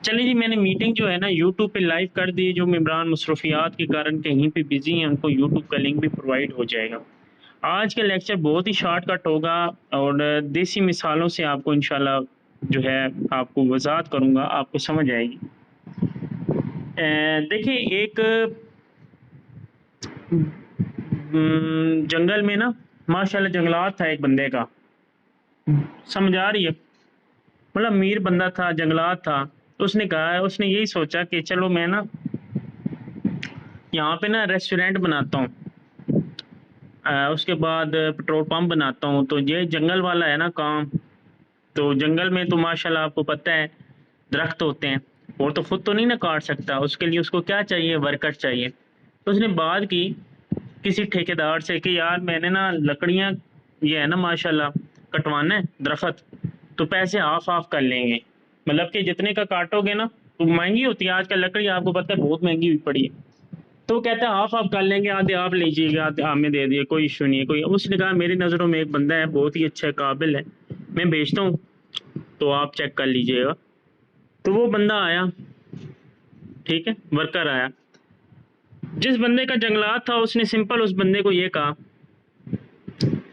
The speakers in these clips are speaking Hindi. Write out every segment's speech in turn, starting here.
चलिए जी, मैंने मीटिंग जो है ना यूट्यूब पे लाइव कर दी। जो मेंबरान मसरूफियात के कारण कहीं पे बिजी हैं उनको यूट्यूब का लिंक भी प्रोवाइड हो जाएगा। आज का लेक्चर बहुत ही शॉर्टकट होगा और देसी मिसालों से आपको इंशाल्लाह जो है आपको वजाहत करूँगा, आपको समझ आएगी। देखिए एक जंगल में ना माशाल्लाह जंगलात था एक बंदे का। समझ आ रही है? मतलब अमीर बंदा था, जंगलात था। तो उसने कहा, उसने यही सोचा कि चलो मैं ना यहाँ पे ना रेस्टोरेंट बनाता हूँ, उसके बाद पेट्रोल पंप बनाता हूँ। तो ये जंगल वाला है ना काम। तो जंगल में तो माशाल्लाह आपको पता है दरख्त होते हैं, और तो खुद तो नहीं ना काट सकता, उसके लिए उसको क्या चाहिए, वर्कर चाहिए। तो उसने बात की किसी ठेकेदार से कि यार मैंने ना लकड़ियाँ ये है ना माशाल्लाह कटवाना है दरख्त, तो पैसे हाफ हाफ कर लेंगे। मतलब कि जितने का काटोगे ना, तो महंगी होती है आजकल लकड़ी, आपको पता है बहुत महंगी हुई पड़ी है। तो वो कहता है हाफ हाफ कर लेंगे, आधे आप लीजिएगा आधे हमें दे दिए, कोई इशू नहीं है। कोई उसने कहा मेरी नज़रों में एक बंदा है बहुत ही अच्छा है, काबिल है, मैं भेजता हूँ, तो आप चेक कर लीजिएगा। तो वो बंदा आया, ठीक है, वर्कर आया। जिस बंदे का जंगलात था उसने सिंपल उस बंदे को ये कहा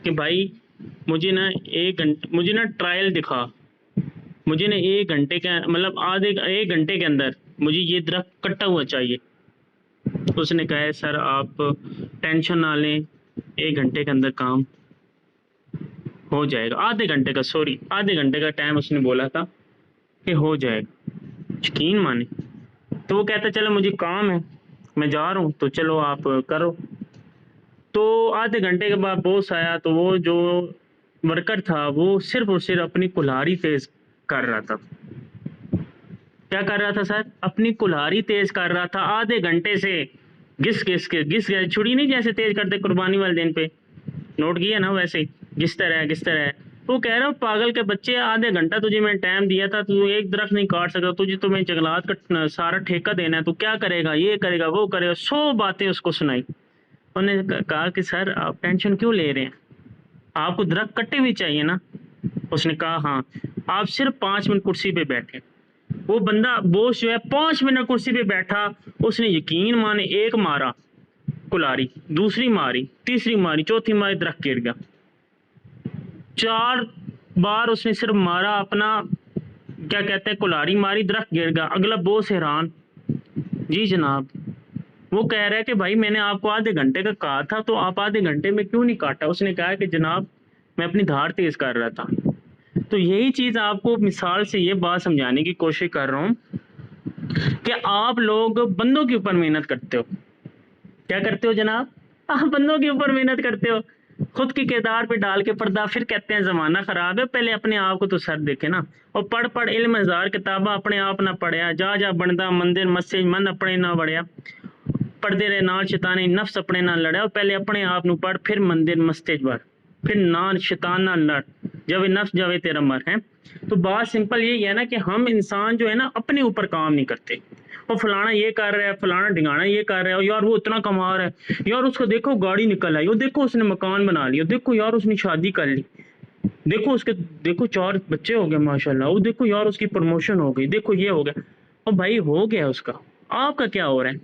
कि भाई मुझे ना मुझे ना ट्रायल दिखा, मुझे ना 1 घंटे का मतलब आधे 1 घंटे के अंदर मुझे ये दरख्त कटा हुआ चाहिए। उसने कहा है सर आप टेंशन ना लें, 1 घंटे के अंदर काम हो जाएगा। आधे घंटे का, सॉरी आधे घंटे का टाइम उसने बोला था कि हो जाएगा, यकीन माने। तो वो कहता चलो मुझे काम है, मैं जा रहा हूँ, तो चलो आप करो। तो आधे घंटे के बाद बॉस आया, तो वो जो वर्कर था वो सिर्फ और सिर्फ अपनी कुल्हाड़ी तेज कर रहा था। क्या कर रहा था सर? अपनी कुल्हाड़ी तेज कर रहा था आधे घंटे से। घिस गया, छुरी नहीं जैसे तेज करते कुर्बानी वाले दिन पे, नोट किया ना, वैसे घिस तरह है। वो कह रहा हूँ पागल के बच्चे, आधे घंटा तुझे मैं टाइम दिया था, तू एक दरख्त नहीं काट सकता, तुझे तो मैं जंगलात का सारा ठेका देना है, तू क्या करेगा, ये करेगा वो करेगा, 100 बातें उसको सुनाई। उन्होंने कहा कि सर आप टेंशन क्यों ले रहे हैं, आपको दरख्त कट्टे हुए चाहिए ना। उसने कहा हाँ। आप सिर्फ 5 मिनट कुर्सी पे बैठे। वो बंदा बॉस जो है 5 मिनट कुर्सी पे बैठा, उसने यकीन माने एक मारा कुल्हाड़ी, दूसरी मारी, तीसरी मारी, चौथी मारी, दरख्त गिर गया। 4 बार उसने सिर्फ मारा, अपना क्या कहते हैं कुल्हाड़ी मारी, दरख्त गिर गया। अगला बॉस हैरान, जी जनाब। वो कह रहा है कि भाई मैंने आपको आधे घंटे का कहा था, तो आप आधे घंटे में क्यों नहीं काटा? उसने कहा कि जनाब मैं अपनी धार तेज कर रहा था। तो यही चीज आपको मिसाल से ये बात समझाने की कोशिश कर रहा हूँ कि आप लोग बंदों के ऊपर मेहनत करते हो। क्या करते हो जनाब? आप बंदों के ऊपर मेहनत करते हो, खुद के किरदार पे डाल के पर्दा, फिर कहते हैं जमाना खराब है। पहले अपने आप को तो सर देखे ना। और पढ़ पढ़ इल्म हजार किताबा अपने आप ना पढ़िया, जा जा बनदा मंदिर मस्जिद मन अपने ना बढ़िया, पढ़ते रहे नाल शैतानी नफ्स अपने ना लड़े। और पहले अपने आप ਨੂੰ पढ़, फिर मंदिर मस्जिद बढ़, फिर ना शैतान ना लड़, जब नफ्स जावे तेरा मर है। तो बात सिंपल यही है ना कि हम इंसान जो है ना अपने ऊपर काम नहीं करते। और फलाना ये कर रहा है, फलाना ढिंगाना ये कर रहा है, यार वो इतना कमा रहा है, यार उसको देखो गाड़ी निकल आई, और देखो उसने मकान बना लिया, देखो यार उसने शादी कर ली, देखो उसके, देखो 4 बच्चे हो गए माशाल्लाह, वो देखो यार उसकी प्रमोशन हो गई, देखो ये हो गया। और भाई हो गया उसका, आपका क्या हो रहा है?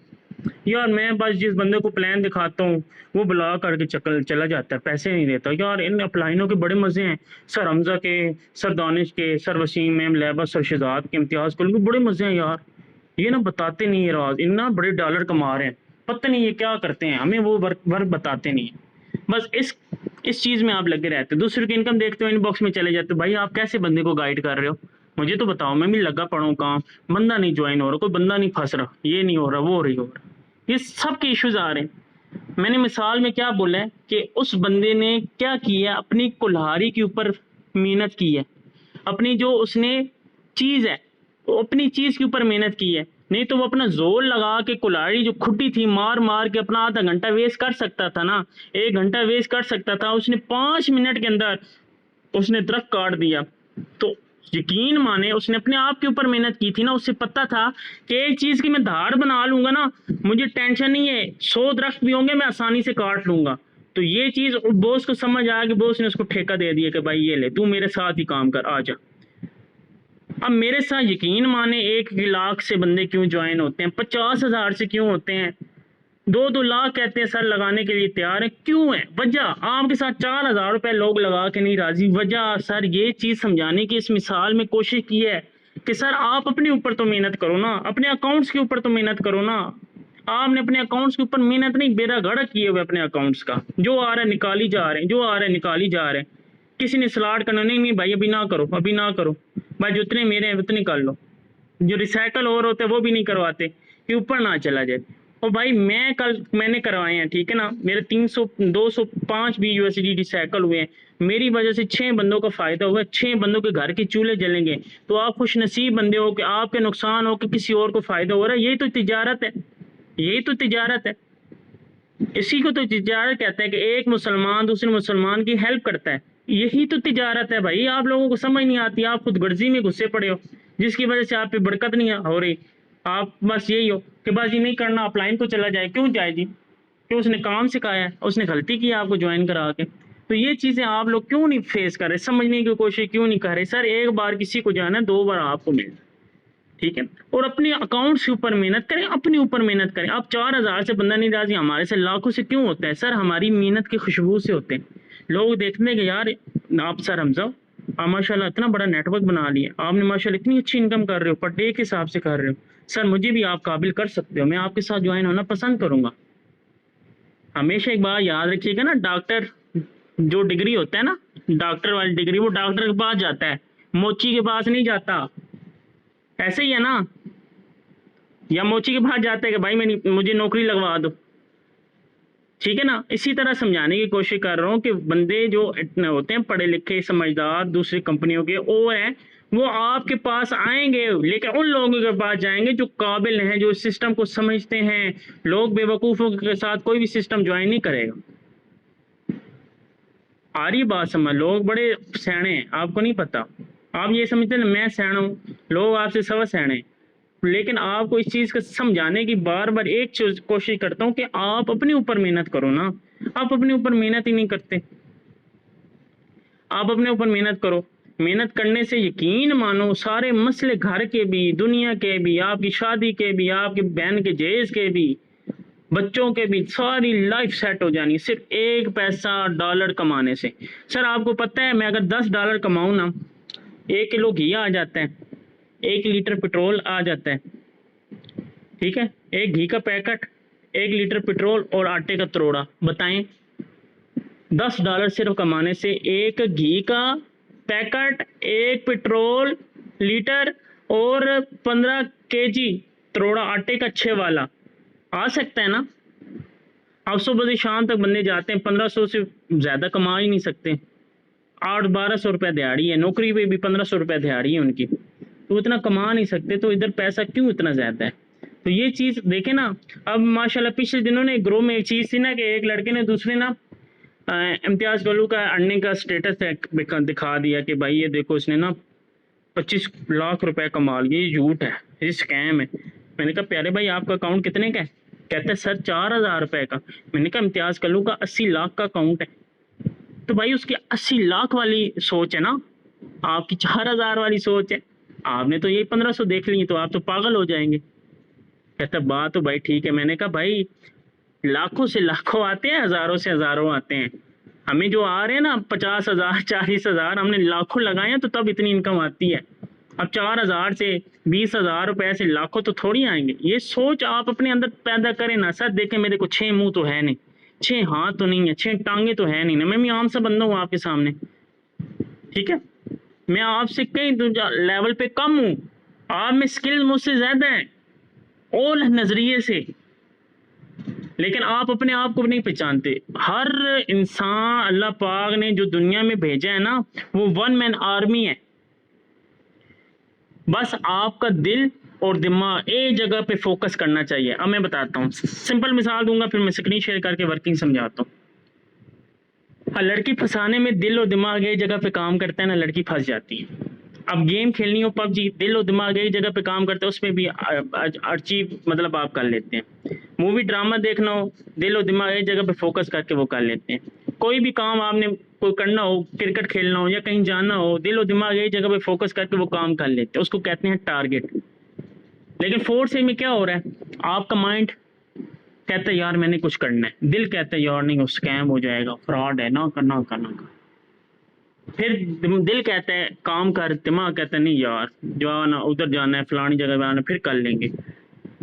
यार मैं बस जिस बंदे को प्लान दिखाता हूँ वो ब्लॉक करके चकल चला जाता है, पैसे नहीं देता। यार इन अपलाइनों के बड़े मजे हैं, सर हमजा के, सर दानिश के, सर वसीम मैम लेबस, सर शहजाद के, इम्तियाज के बड़े मजे हैं यार। ये ना बताते नहीं है राज, इन ना बड़े डॉलर कमा रहे हैं, पता नहीं ये क्या करते हैं, हमें वो वर्क वर्क बताते नहीं है। बस इस चीज में आप लगे रहते हो, दूसरे की इनकम देखते हो इनबॉक्स में चले जाते हो। भाई आप कैसे बंदे को गाइड कर रहे हो? मुझे तो बताओ, मैं भी लगा पड़ा हूँ काम, बंदा नहीं ज्वाइन हो रहा, कोई बंदा नहीं फंस रहा, ये नहीं हो रहा, वो नहीं हो रहा, ये सब के इश्यूज आ रहे हैं। मैंने मिसाल में क्या बोला है कि उस बंदे ने क्या किया, अपनी कुल्हाड़ी के ऊपर मेहनत की है, अपनी जो उसने चीज है वो अपनी चीज के ऊपर मेहनत की है। नहीं तो वो अपना जोर लगा के कुल्हाड़ी जो खुटी थी मार मार के अपना आधा घंटा वेस्ट कर सकता था ना, 1 घंटा वेस्ट कर सकता था। उसने 5 मिनट के अंदर उसने दरख्त काट दिया। तो यकीन माने उसने अपने आप के ऊपर मेहनत की थी ना, उससे पता था कि एक चीज की मैं धार बना लूंगा ना, मुझे टेंशन नहीं है, 100 दरख्त भी होंगे मैं आसानी से काट लूंगा। तो ये चीज बॉस को समझ आया कि बॉस ने उसको ठेका दे दिया कि भाई ये ले तू मेरे साथ ही काम कर, आ जा। अब मेरे साथ यकीन माने 1 लाख से बंदे क्यों ज्वाइन होते हैं, 50,000 से क्यों होते हैं, 2-2 लाख कहते हैं सर लगाने के लिए तैयार है, क्यों है? वजह आपके साथ 4,000 रुपए लोग लगा के नहीं राजी। वजह सर ये चीज समझाने की इस मिसाल में कोशिश की है कि सर आप अपने ऊपर तो मेहनत करो ना, अपने अकाउंट्स के ऊपर तो मेहनत करो ना। आपने अपने अकाउंट्स के ऊपर मेहनत नहीं, बेड़ा गर्क किए हुए अपने अकाउंट्स का, जो आ रहा है निकाली जा रहे हैं, जो आ रहा है निकाली जा रहे हैं। किसी ने स्लाट करना नहीं भाई अभी ना करो, अभी ना करो भाई, जितने मेरे हैं उतने कर लो। जो रिसाइकल और होते हैं वो भी नहीं करवाते कि ऊपर ना चला जाए। और भाई मैंने करवाए हैं, ठीक है ना, मेरे 300 205 भी यूएसडी रिसाइकल हुए हैं, मेरी वजह से 6 बंदों का फायदा हुआ है, 6 बंदों के घर के चूल्हे जलेंगे। तो आप खुश नसीब बंदे हो कि आपके नुकसान हो कि किसी और को फायदा हो रहा है। यही तो तिजारत है, यही तो तिजारत है, इसी को तो तिजारत कहते हैं कि एक मुसलमान दूसरे मुसलमान की हेल्प करता है। यही तो तिजारत है भाई। आप लोगों को समझ नहीं आती, आप खुद गर्जी में घुसे पड़े हो, जिसकी वजह से आप पे बरकत नहीं हो रही। आप बस यही हो कि बस ये नहीं करना, आप लाइन को चला जाए। क्यों जाए जी? कि उसने काम सिखाया है, उसने गलती की आपको ज्वाइन करा के। तो ये चीजें आप लोग क्यों नहीं फेस कर रहे, समझने की कोशिश क्यों नहीं कर रहे? सर एक बार किसी को जाना है, 2 बार आपको मिलना, ठीक है। और अपने अकाउंट्स के ऊपर मेहनत करें, अपने ऊपर मेहनत करें। आप 4,000 से बंदा नहीं राजी, हमारे से लाखों से क्यों होता है? सर हमारी मेहनत की खुशबू से होते हैं। लोग देखते हैं कि यार आप सर हमजा आप माशाल्लाह इतना बड़ा नेटवर्क बना लिया, आपने माशाल्लाह इतनी अच्छी इनकम कर रहे हो, पर डे के हिसाब से कर रहे हो, सर मुझे भी आप काबिल कर सकते हो, मैं आपके साथ ज्वाइन होना पसंद करूंगा। हमेशा एक बात याद रखिएगा ना, डॉक्टर जो डिग्री होता है ना, डॉक्टर वाली डिग्री, वो डॉक्टर के पास जाता है, मोची के पास नहीं जाता। ऐसे ही है ना, या मोची के पास जाते हैं कि भाई मुझे नौकरी लगवा दो, ठीक है ना। इसी तरह समझाने की कोशिश कर रहा हूँ कि बंदे जो इतने होते हैं पढ़े लिखे समझदार दूसरी कंपनियों के, वो है वो आपके पास आएंगे, लेकिन उन लोगों के पास जाएंगे जो काबिल हैं, जो सिस्टम को समझते हैं। लोग बेवकूफ़ों के साथ कोई भी सिस्टम ज्वाइन नहीं करेगा। आ रही बात समझ? लोग बड़े सयाने हैं, आपको नहीं पता। आप ये समझते हैं मैं सयाना हूँ, लोग आपसे सवा सयाने हैं। लेकिन आपको इस चीज़ को समझाने की बार बार एक चीज कोशिश करता हूँ कि आप अपने ऊपर मेहनत करो ना। आप अपने ऊपर मेहनत ही नहीं करते। आप अपने ऊपर मेहनत करो। मेहनत करने से यकीन मानो सारे मसले घर के भी, दुनिया के भी, आपकी शादी के भी, आपकी बहन के जहेज के भी, बच्चों के भी, सारी लाइफ सेट हो जानी सिर्फ 1 पैसा डॉलर कमाने से। सर आपको पता है मैं अगर $10 कमाऊँ ना, 1 किलो घी आ जाता है, 1 लीटर पेट्रोल आ जाता है, ठीक है। 1 घी का पैकेट, 1 लीटर पेट्रोल और आटे का तरोड़ा, बताएं $10 सिर्फ कमाने से 1 घी का पैकेट, 1 पेट्रोल लीटर और 15 केजी तरोड़ा आटे का 6 वाला आ सकता है ना। अब सुबह से शाम तक बंदे जाते हैं, 1500 से ज्यादा कमा ही नहीं सकते। 800-1200 रुपये दिहाड़ी है, नौकरी पे भी 1500 रुपये दिहाड़ी है उनकी, तो इतना कमा नहीं सकते। तो इधर पैसा क्यों इतना ज्यादा है? तो ये चीज देखे ना। अब माशाल्लाह पिछले दिनों ने ग्रो में एक चीज थी ना कि एक लड़के ने दूसरे ना इम्तियाज गलू का अर्निंग का स्टेटस दिखा दिया कि भाई ये देखो इसने ना 25 लाख रुपए कमा लिए, ये झूठ है, ये स्कैम है। मैंने कहा प्यारे भाई आपका अकाउंट कितने का है? कहते हैं सर 4,000 रुपए का। मैंने कहा इम्तियाज गलू का 80 लाख का अकाउंट है, तो भाई उसकी 80 लाख वाली सोच है ना, आपकी 4,000 वाली सोच है। आपने तो यही 1500 देख ली तो आप तो पागल हो जाएंगे। कहता बात तो भाई ठीक है। मैंने कहा भाई लाखों से लाखों आते हैं, हजारों से हजारों आते हैं। हमें जो आ रहे हैं ना 50,000 40,000, हमने लाखों लगाए हैं तो तब इतनी इनकम आती है। अब 4,000 से 20,000 रुपए से लाखों तो थोड़ी आएंगे। ये सोच आप अपने अंदर पैदा करें ना। सर देखें मेरे को 6 मुंह तो है नहीं, 6 हाथ तो नहीं है, 6 टांगे तो है नहीं ना, मैं भी आम सा बंदा हूँ आपके सामने, ठीक है। मैं आपसे कई लेवल पे कम हूँ, आप में स्किल मुझसे ज्यादा है और नजरिए से, लेकिन आप अपने आप को नहीं पहचानते। हर इंसान अल्लाह पाक ने जो दुनिया में भेजा है ना, वो 1 मैन आर्मी है। बस आपका दिल और दिमाग एक जगह पे फोकस करना चाहिए। अब मैं बताता हूँ, सिंपल मिसाल दूंगा, फिर मैं स्क्रीन शेयर करके वर्किंग समझाता हूँ। लड़की फंसाने में दिल और दिमाग एक जगह पे काम करता है ना, लड़की फंस जाती है। अब गेम खेलनी हो पबजी, दिल और दिमाग एक जगह पे काम करते हैं, उसमें भी अचीव मतलब आप कर लेते हैं। मूवी ड्रामा देखना हो, दिल और दिमाग एक जगह पे फोकस करके वो कर लेते हैं। कोई भी काम आपने कोई करना हो, क्रिकेट खेलना हो या कहीं जाना हो, दिल और दिमाग एक जगह पे फोकस करके वो काम कर लेते हैं, उसको कहते हैं टारगेट। लेकिन फोर्थ स्टेज में क्या हो रहा है, आपका माइंड कहता है यार मैंने कुछ करना है, दिल कहता है यार नहीं वो स्कैम हो जाएगा, फ्रॉड है, ना करना करना कर। फिर दिल कहता है काम कर, दिमाग कहता है नहीं यार जाना, उधर जाना है, फलानी जगह जाना, फिर कर लेंगे।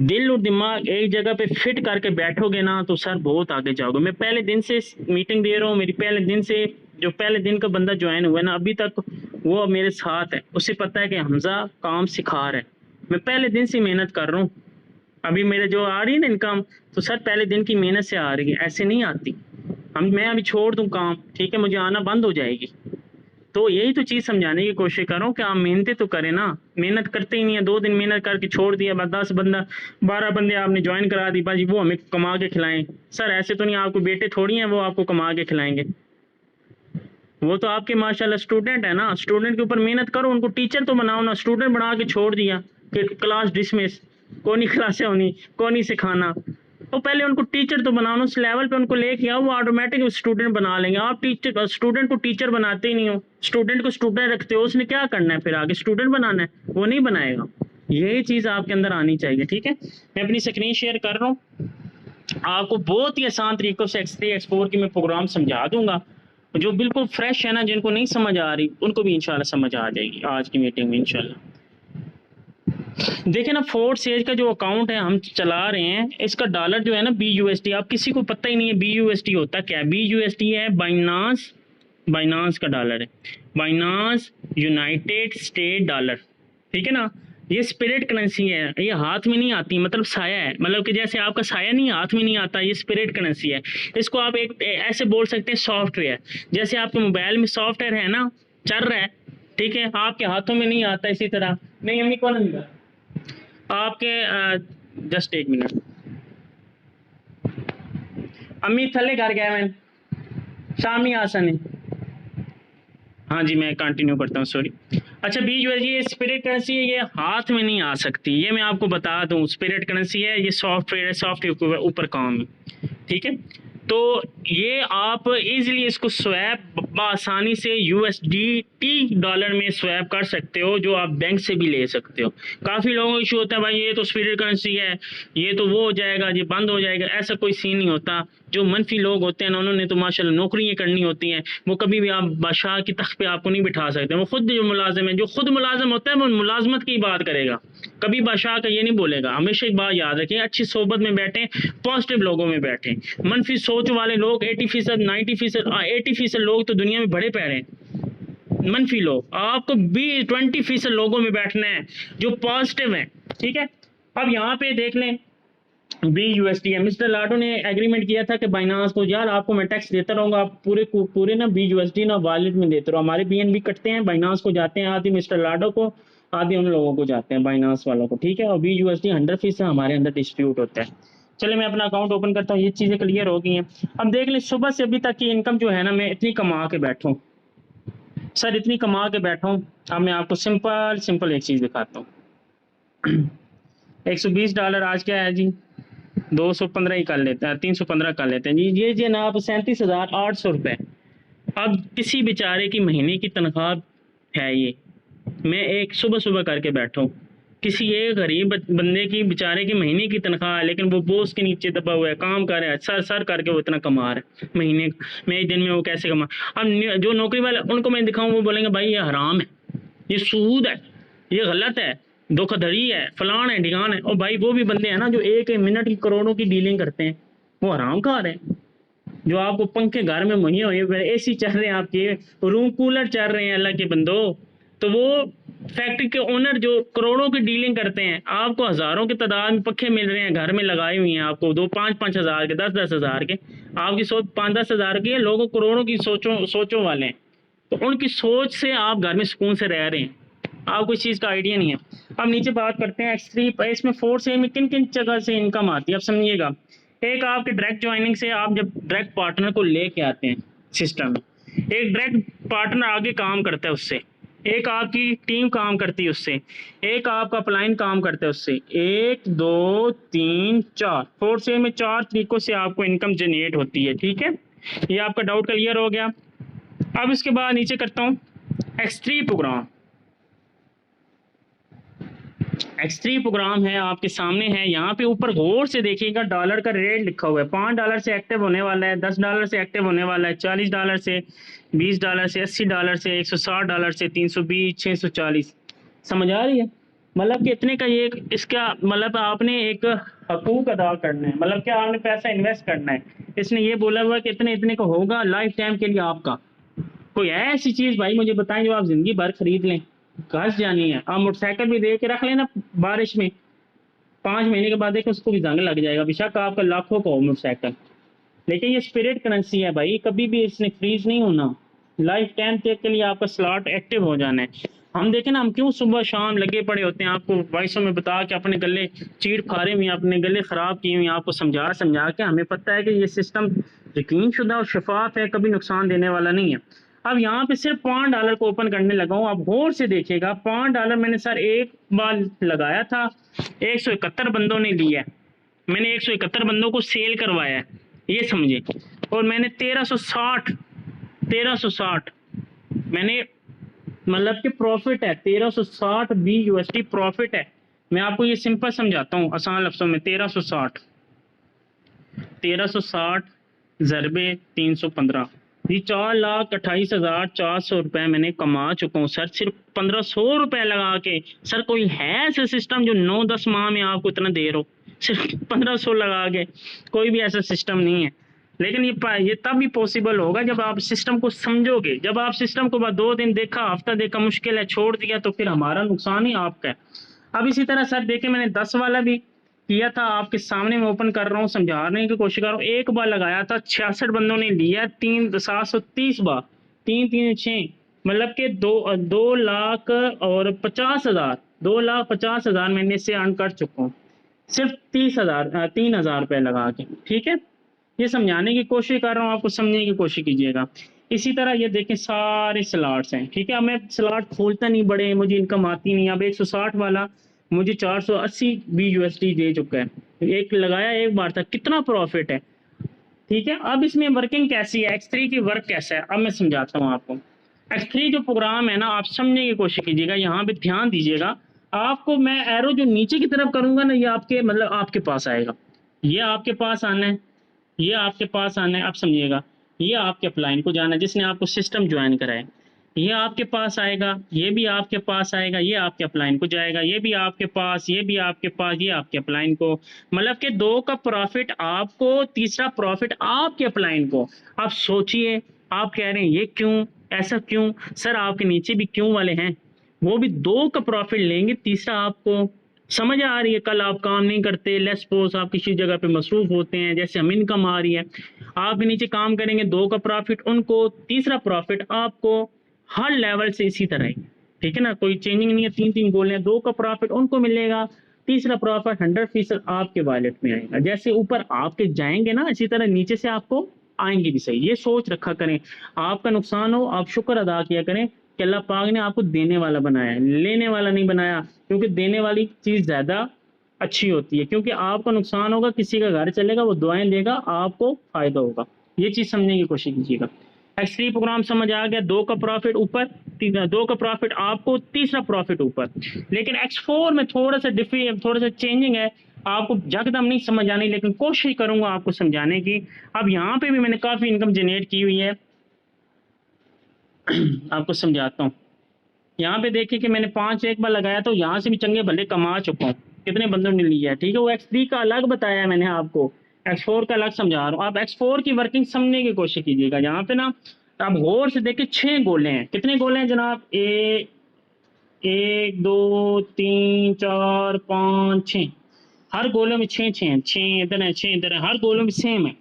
दिल और दिमाग एक जगह पे फिट करके बैठोगे ना तो सर बहुत आगे जाओगे। मैं पहले दिन से मीटिंग दे रहा हूँ, मेरी पहले दिन से, जो पहले दिन का बंदा ज्वाइन हुआ है ना अभी तक वो मेरे साथ है, उसे पता है कि हमजा काम सिखा रहा है। मैं पहले दिन से मेहनत कर रहा हूँ, अभी मेरे जो आ रही है ना इनकम, तो सर पहले दिन की मेहनत से आ रही है, ऐसे नहीं आती। मैं अभी छोड़ दूँ काम, ठीक है, मुझे आना बंद हो जाएगी। तो यही तो चीज़ समझाने की कोशिश करो कि आप मेहनतें तो करें ना, मेहनत करते ही नहीं है। 2 दिन मेहनत करके छोड़ दिया, बस 10 बंदा 12 बंदे आपने ज्वाइन करा दी, बस वो हमें कमा के खिलाएं। सर ऐसे तो नहीं, आपको बेटे थोड़ी हैं वो आपको कमा के खिलाएंगे, वो तो आपके माशाल्लाह स्टूडेंट है ना। स्टूडेंट के ऊपर मेहनत करो, उनको टीचर तो बनाओ ना। स्टूडेंट बना के छोड़ दिया कि क्लास डिसमिस, कौन नहीं क्लासें होनी, कौन नहीं सिखाना। तो पहले उनको टीचर तो बनाओ, उस लेवल पे उनको लेके आओ, वो ऑटोमेटिक स्टूडेंट बना लेंगे। आप टीचर स्टूडेंट को टीचर बनाते ही नहीं हो, स्टूडेंट को स्टूडेंट रखते हो, उसने क्या करना है फिर आगे, स्टूडेंट बनाना है, वो नहीं बनाएगा। यही चीज़ आपके अंदर आनी चाहिए, ठीक है। मैं अपनी स्क्रीन शेयर कर रहा हूँ, आपको बहुत ही आसान तरीकों से X3 X4 की मैं प्रोग्राम समझा दूंगा। जो बिल्कुल फ्रेश है ना, जिनको नहीं समझ आ रही उनको भी इंशाल्लाह समझ आ जाएगी आज की मीटिंग में इंशाल्लाह। देखिए ना, फोर्थ स्टेज का जो अकाउंट है हम चला रहे हैं, इसका डॉलर जो है ना BUSD, आप किसी को पता ही नहीं है BUSD होता क्या है। BUSD है बाइनांस का डॉलर है, बाइनांस यूनाइटेड स्टेट डॉलर, ठीक है ना। ये स्पिरिट करेंसी है, ये हाथ में नहीं आती, मतलब साया है, मतलब कि जैसे आपका साया नहीं हाथ में नहीं आता, ये स्पिरिट करेंसी है। इसको आप एक ऐसे बोल सकते हैं सॉफ्टवेयर, जैसे आपके मोबाइल में सॉफ्टवेयर है ना, चल रहा है, ठीक है, आपके हाथों में नहीं आता। इसी तरह नहीं अम्मी कौन मिला आपके, जस्ट एक मिनट, अम्मी थले घर गया मैं शामी आसन है। हाँ जी मैं कंटिन्यू करता हूँ, सॉरी। अच्छा BUSD ये स्पिरिट करेंसी है, ये हाथ में नहीं आ सकती, ये मैं आपको बता दूं। स्पिरिट करेंसी है, ये सॉफ्टवेयर है, सॉफ्टवेयर के ऊपर काम है, ठीक है। तो ये आप इजीली इसको स्वैप आसानी से USDT डॉलर में स्वैप कर सकते हो, जो आप बैंक से भी ले सकते हो। काफ़ी लोगों को इशू होता है भाई ये तो स्पिरिट करेंसी है, ये तो वो हो जाएगा, ये बंद हो जाएगा। ऐसा कोई सीन नहीं होता। जो मनफी लोग होते हैं उन्होंने तो माशाल्लाह नौकरियां करनी होती हैं, वो कभी भी आप बादशाह की तख्त पे आपको नहीं बिठा सकते। वो खुद जो मुलाजिम है, जो खुद मुलाजिम होता है वो मुलाजमत की बात करेगा, कभी बादशाह का ये नहीं बोलेगा। हमेशा एक बात याद रखें, अच्छी सोबत में बैठें, पॉजिटिव लोगों में बैठें। मनफी सोच वाले लोग 80%, 90%, 80% लोग तो दुनिया में बड़े पैरे हैं। मनफी लोग, आपको 20% लोगों में बैठना है जो पॉजिटिव है, ठीक है। अब यहाँ पे देख लें BUSD है, मिस्टर लाडो ने एग्रीमेंट किया था कि बाइनांस को, यार आपको मैं टैक्स देता रहूंगा, आप पूरे ना BUSD ना वॉलेट में देते रहो। हमारे BNB कटते हैं, बाइनांस को जाते हैं, आधी मिस्टर लाडो को, आधी उन लोगों को जाते हैं, बाइनांस वालों को, ठीक है। और BUSD 100% हमारे अंदर डिस्प्यूट होता है। चलिए मैं अपना अकाउंट ओपन करता हूँ, ये चीज़ें क्लियर हो गई हैं। अब देख लें सुबह से अभी तक की इनकम जो है ना, मैं इतनी कमा के बैठूँ सर, इतनी कमा के बैठा हूँ। अब मैं आपको सिंपल एक चीज़ दिखाता हूँ। $120 आज क्या है जी, 215 ही कर लेते हैं, 315 कर लेते हैं जी। ये जनाब 37,800 रुपये। अब किसी बेचारे की महीने की तनख्वाह है ये, मैं एक सुबह करके बैठा हूँ। किसी एक गरीब बंदे की बेचारे की महीने की तनख्वाह है, लेकिन वो बोझ के नीचे दबा हुआ है, काम कर रहा है, सर करके वो इतना कमा रहा है महीने में, एक दिन में वो कैसे कमा। अब जो नौकरी वाले उनको मैं दिखाऊँ, वो बोलेंगे भाई ये हराम है, ये सूद है, ये गलत है, धोखाधड़ी है, फलान है, ढिगान है। और भाई वो भी बंदे हैं ना जो एक मिनट की करोड़ों की डीलिंग करते हैं, वो हराम खा रहे हैं। जो आपको पंखे घर में मुहैया हुए, AC चल रहे हैं, आपके रूम कूलर चल रहे हैं अल्लाह के बंदो, तो वो फैक्ट्री के ओनर जो करोड़ों की डीलिंग करते हैं, आपको हज़ारों की तादाद में पखे मिल रहे हैं, घर में लगाए हुए हैं, आपको 2-5 हज़ार के, 10-10 हज़ार के। आपकी सोच 5-10 हज़ार की है, लोगों करोड़ों की सोचों वाले हैं। तो उनकी सोच से आप घर में सुकून से रह रहे हैं, आपको इस चीज़ का आइडिया नहीं है। अब नीचे बात करते हैं X3 इसमें 4 से में किन किन जगह से इनकम आती है, अब समझिएगा। एक आपके डायरेक्ट ज्वाइनिंग से, आप जब डायरेक्ट पार्टनर को लेके आते हैं सिस्टम में, एक डायरेक्ट पार्टनर आगे काम करता है उससे, एक आपकी टीम काम करती है उससे, एक आपका अपलाइन काम करता है उससे, 1 2 3 4 4 से में 4 तरीकों से आपको इनकम जनरेट होती है, ठीक है। ये आपका डाउट क्लियर हो गया। अब इसके बाद नीचे करता हूँ X3 प्रोग्राम। X3 प्रोग्राम है आपके सामने है, यहाँ पे ऊपर गौर से देखिएगा डॉलर का रेट लिखा हुआ है। $5 से एक्टिव होने वाला है, $10 से एक्टिव होने वाला है, $40 से, $20 से, $80 से, $160 से, 320, 640। समझ आ रही है? मतलब कि इतने का ये इसका मतलब आपने एक हकूक अदा करना है, मतलब क्या आपने पैसा इन्वेस्ट करना है। इसने ये बोला हुआ है कि इतने इतने का होगा लाइफ टाइम के लिए आपका। कोई ऐसी चीज भाई मुझे बताएं जो आप जिंदगी भर खरीद लें, घस जानी है। आप मोटरसाइकिल भी दे के रख लेना बारिश में, 5 महीने के बाद देखो उसको भी जंग लग जाएगा, बेशक आपका लाखों का हो मोटरसाइकिल, लेकिन ये स्पिरिट करेंसी है भाई, कभी भी इसने फ्रीज नहीं होना। लाइफ टाइम तक के लिए आपका स्लॉट एक्टिव हो जाना है। हम देखें ना, हम क्यों सुबह शाम लगे पड़े होते हैं आपको वॉइसों में बता के, अपने गले चीड़ फाड़े हुए, अपने गले खराब किए हुए, आपको समझा समझा के। हमें पता है कि ये सिस्टम यकीन शुदा और शफाफ है, कभी नुकसान देने वाला नहीं है। अब यहाँ पे सिर्फ $5 को ओपन करने लगा हूँ। आप गौर से देखिएगा, $5 मैंने सर एक बार लगाया था, 171 बंदों ने लिया है, मैंने 171 बंदों को सेल करवाया है, ये समझे। और मैंने 1360 मैंने मतलब कि प्रॉफिट है, 1360 BUSD प्रॉफिट है। मैं आपको ये सिंपल समझाता हूँ आसान लफ्जों में। 1360 ज़रबे 315, ये 4,28,400 रुपये मैंने कमा चुका हूँ सर, सिर्फ 1500 रुपये लगा के। सर कोई है ऐसा सिस्टम जो 9-10 माह में आपको इतना दे रहा हो, सिर्फ 1500 लगा के? कोई भी ऐसा सिस्टम नहीं है। लेकिन ये तब भी पॉसिबल होगा जब आप सिस्टम को समझोगे। जब आप सिस्टम को बाद 2 दिन देखा, हफ्ता देखा, मुश्किल है, छोड़ दिया, तो फिर हमारा नुकसान ही आपका है। अब इसी तरह सर देखे, मैंने 10 वाला भी किया था, आपके सामने मैं ओपन कर रहा हूँ, समझाने की कोशिश कर रहा हूँ। एक बार लगाया था, 66 बंदों ने लिया, 730 बार, 3-3-6, मतलब कि 2,50,000 2,50,000 मैंने इससे अर्न कर चुका हूँ, सिर्फ 3,000 रुपये लगा के। ठीक है, ये समझाने की कोशिश कर रहा हूँ, आपको समझने की कोशिश कीजिएगा। इसी तरह ये देखें सारे स्लॉट्स हैं। ठीक है, अब मैं स्लॉट खोलता नहीं, बड़े मुझे इनकम आती नहीं। अब 160 वाला मुझे 480 BUSD दे चुका है, एक लगाया एक बार था, कितना प्रॉफिट है। ठीक है, अब इसमें वर्किंग कैसी है, X3 की वर्क कैसा है, अब मैं समझाता हूँ आपको। X3 जो प्रोग्राम है ना, आप समझने की कोशिश कीजिएगा, यहाँ पे ध्यान दीजिएगा। आपको मैं एरो जो नीचे की तरफ करूंगा ना, ये आपके मतलब आपके पास आएगा, ये आपके पास आना है, ये आपके पास आना है। आप समझिएगा, ये आपके अपलाइन को जाना है जिसने आपको सिस्टम ज्वाइन कराया, ये आपके पास आएगा, ये भी आपके पास आएगा, ये आपके अपलाइन को जाएगा, ये भी आपके पास, ये भी आपके पास, ये आपके अपलाइन को। मतलब कि 2 का प्रॉफिट आपको, तीसरा प्रॉफिट आपके अपलाइन को। आप सोचिए, आप कह रहे हैं ये क्यों, ऐसा क्यों सर, आपके नीचे भी क्यों वाले हैं, वो भी 2 का प्रॉफिट लेंगे, तीसरा आपको। समझ आ रही है? कल आप काम नहीं करते, लेस सपोज आप किसी जगह पे मसरूफ होते हैं, जैसे हम इनकम आ रही है, आप भी नीचे काम करेंगे, 2 का प्रॉफिट उनको, तीसरा प्रॉफिट आपको, हर लेवल से इसी तरह ही। ठीक है ना, कोई चेंजिंग नहीं है, 3-3 गोले हैं, 2 का प्रॉफिट उनको मिलेगा, तीसरा प्रॉफिट 100% आपके वॉलेट में आएगा। जैसे ऊपर आपके जाएंगे ना, इसी तरह नीचे से आपको आएंगे भी। सही, ये सोच रखा करें, आपका नुकसान हो आप शुक्र अदा किया करें कि अल्लाह पाक ने आपको देने वाला बनाया है, लेने वाला नहीं बनाया, क्योंकि देने वाली चीज ज्यादा अच्छी होती है। क्योंकि आपका नुकसान होगा, किसी का घर चलेगा, वो दुआएं देगा, आपको फायदा होगा। ये चीज समझने की कोशिश कीजिएगा। X3 प्रोग्राम समझ आ गया, 2 का प्रॉफिट ऊपर, 2 का प्रॉफिट आपको, तीसरा प्रॉफिट ऊपर। लेकिन X4 में थोड़ा सा चेंजिंग है, आपको जकदम नहीं समझ आनी, लेकिन कोशिश करूंगा आपको समझाने की। अब यहाँ पे भी मैंने काफी इनकम जनरेट की हुई है, आपको समझाता हूँ। यहाँ पे देखिए कि मैंने 5 एक बार लगाया, तो यहाँ से भी चंगे भले कमा चुका हूँ, कितने बंदों ने लिया है। ठीक है, वो X3 का अलग बताया है मैंने आपको, X4 का अलग समझा रहा हूँ। आप X4 की वर्किंग समझने की कोशिश कीजिएगा। यहाँ पे ना आप गौर से देखिए, 6 गोले हैं। कितने गोले हैं जनाब? 1 2 3 4 5 6, हर गोले में 6 हैं, 6 इधर है, 6 इधर है, हर गोले में सेम है।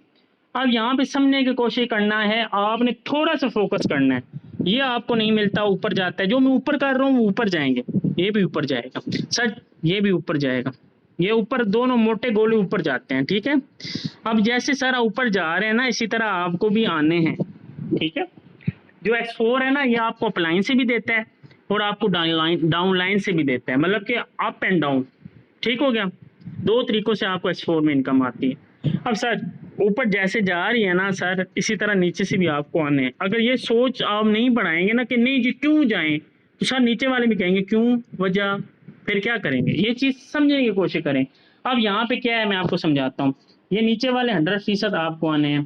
अब यहाँ पे समझने की कोशिश करना है, आपने थोड़ा सा फोकस करना है। ये आपको नहीं मिलता, ऊपर जाता है, जो मैं ऊपर कर रहा हूँ वो ऊपर जाएंगे, ये भी ऊपर जाएगा सर, ये भी ऊपर जाएगा, ये ऊपर, दोनों मोटे गोले ऊपर जाते हैं। ठीक है, अब जैसे सर ऊपर जा रहे हैं ना, इसी तरह आपको भी आने हैं। ठीक है, जो X4 है ना, ये आपको अपलाइन से भी देता है और आपको डाउन लाइन से भी देता है, मतलब कि अप एंड डाउन। ठीक हो गया, 2 तरीकों से आपको X4 में इनकम आती है। अब सर ऊपर जैसे जा रही है ना सर, इसी तरह नीचे से भी आपको आने हैं। अगर ये सोच आप नहीं बढ़ाएंगे ना कि नहीं जी क्यों जाएं, तो सर नीचे वाले भी कहेंगे क्यों, वजह, फिर क्या करेंगे, ये चीज समझने की कोशिश करें। अब यहाँ पे क्या है मैं आपको समझाता हूँ। ये नीचे वाले 100% आपको आने हैं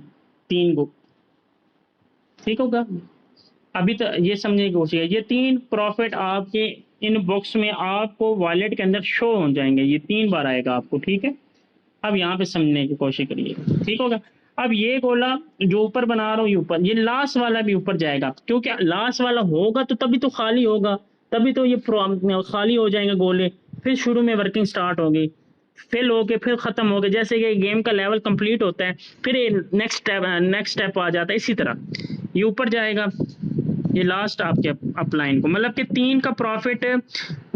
3 को, ठीक होगा। अभी तो ये समझने की कोशिश है, ये 3 प्रॉफिट आपके इन बॉक्स में आपको वॉलेट के अंदर शो हो जाएंगे, ये 3 बार आएगा आपको, ठीक है। अब यहाँ पे समझने की कोशिश करिए, ठीक होगा। अब ये गोला जो ऊपर बना रहा हूँ, ये ऊपर, ये लास्ट वाला भी ऊपर जाएगा, क्योंकि लास्ट वाला होगा तो तभी तो खाली होगा, तभी तो ये खाली हो जाएंगे गोले, फिर शुरू में वर्किंग स्टार्ट होगी, फिल होके फिर खत्म हो गए। जैसे कि गेम का लेवल कंप्लीट होता है, फिर नेक्स्ट स्टेप आ जाता है, इसी तरह ये ऊपर जाएगा। ये लास्ट आपके अपलाइन को, मतलब कि 3 का प्रॉफिट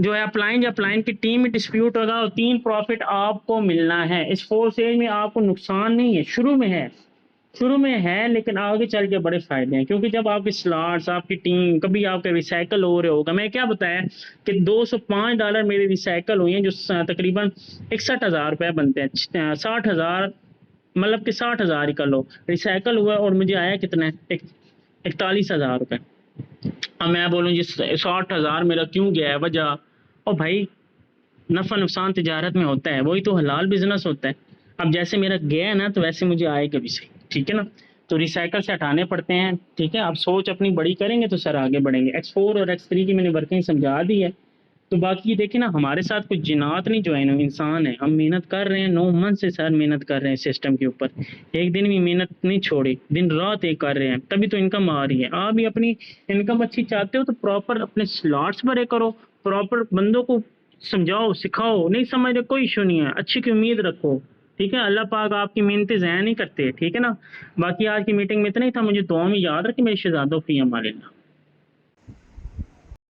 जो है अपलाइन की टीम में डिस्प्यूट होगा और 3 प्रॉफिट आपको मिलना है। इस 4 स्टेज में आपको नुकसान नहीं है, शुरू में है, लेकिन आगे चल के बड़े फायदे हैं, क्योंकि जब आपके स्लॉट्स, आपकी टीम, कभी आपके रिसाइकल हो रहे होगा। मैं क्या बताया कि $205 मेरे रिसाइकल हुए हैं, जो तकरीबन 61,000 रुपये बनते हैं, 60,000, मतलब कि 60,000 ही कर लो रिसाइकल हुआ, और मुझे आया कितना, 41,000 रुपये। अब मैं बोलूँ जी 60,000 मेरा क्यों गया है, वजह, और भाई नफा नुकसान तिजारत में होता है, वही तो हलाल बिजनेस होता है। अब जैसे मेरा गया है ना, तो वैसे मुझे आएगा भी सही, ठीक है ना। तो रिसाइकल से हटाने पड़ते हैं, ठीक है। आप सोच अपनी बड़ी करेंगे तो सर आगे बढ़ेंगे। X4 और X3 की मैंने वर्किंग समझा दी है। तो बाकी देखिए ना, हमारे साथ कोई जिनात नहीं ज्वाइन हुए, इंसान है, हम मेहनत कर रहे हैं, 9 मंथ से सर मेहनत कर रहे हैं सिस्टम के ऊपर, एक दिन भी मेहनत नहीं छोड़ी, दिन रात एक कर रहे हैं, तभी तो इनकम आ रही है। आप भी अपनी इनकम अच्छी चाहते हो तो प्रॉपर अपने स्लॉट्स भरे करो, प्रॉपर बंदों को समझाओ, सिखाओ, नहीं समझ रहे कोई इशू नहीं है, अच्छी की उम्मीद रखो, ठीक है। अल्लाह पाक आपकी मेहनतें ज़ाया नहीं करते, ठीक है ना। बाकी आज की मीटिंग में इतना ही था, मुझे दुआ में याद रखें, मेरे शहजादों फी अमान अल्लाह।